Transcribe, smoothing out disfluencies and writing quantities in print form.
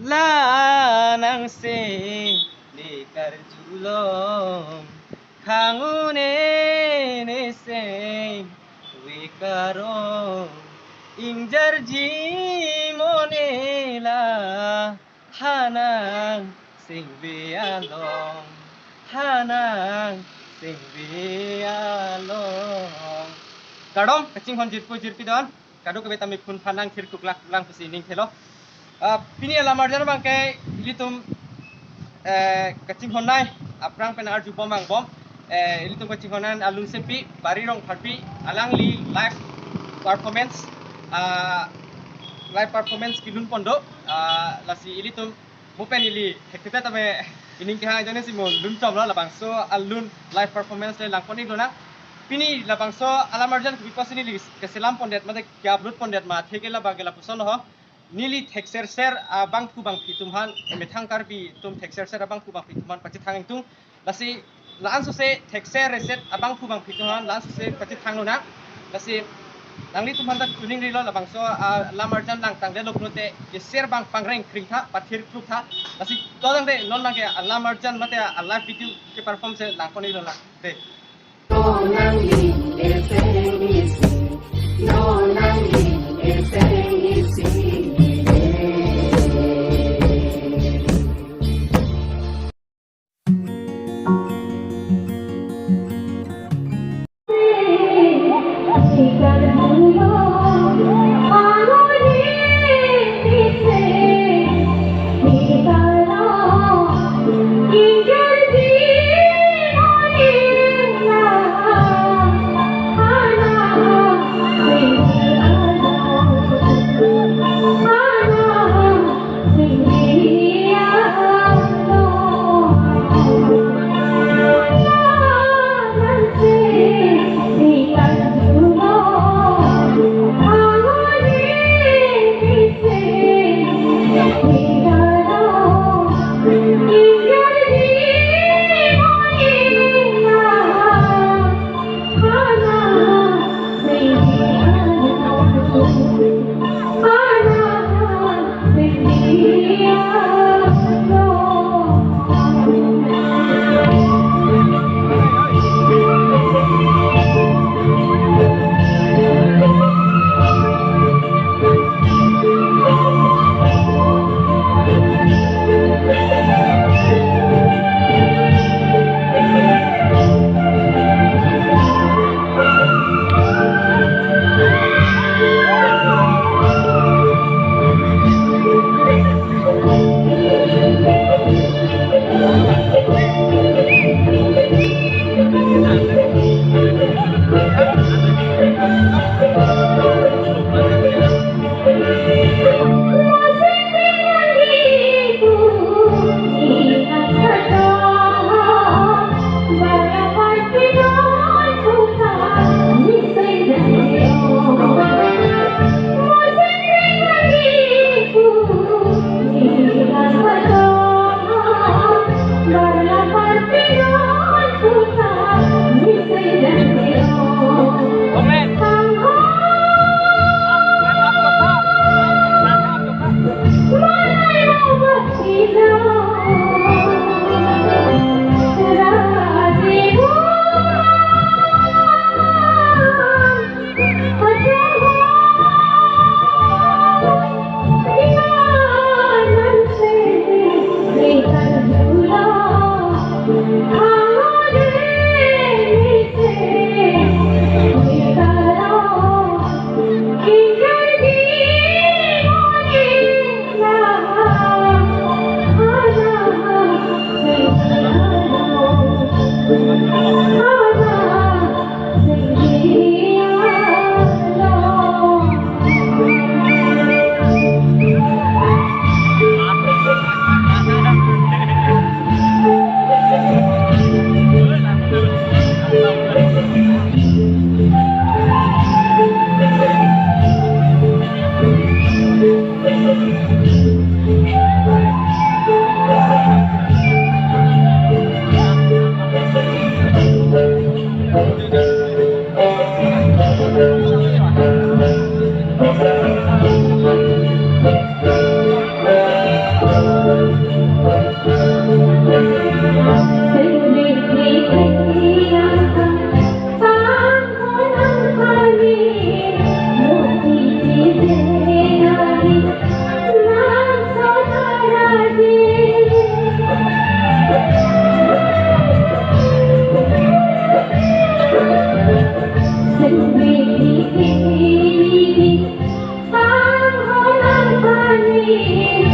lanang sing likar julong khangune ne sing wikarong ingjar jimonela hanang sing bialong hanang sing bialong kadong kacing hon jirpu jirpi don kadu ke beta mikun phanang thir kuklak lang pusining thelo pini alamar jan bangke ilitum kacing honai aprang pen arju bom bang bom ilitum kacing honan alun sepi Bari Rongpharpi alang li live performance kilun pondo lasi ilitum mupen ili hekte tame ining ke hang jane simon lun tom la bang so alun live performance le langponi lona pini labang so alamar jan kupasini li keselam pondet mate kya upload pondet ma thekela bagela puson ho nili thekser ser abang ku bang pitumhan emethang Karbi tum thekser ser abang ku bang pitumhan pachethang tung lasi laan sose thekser reset abang ku bang pitumhan laan sose pachethang lona lasi langli tumhan tak tuning rilo labang so lamarjan lang tang delo prote ser bang pangreng kringtha pathir krutha lasi todang de lonang ke lamarjan mate live video ke perform se lang koni lola de lonang Thank you. Bari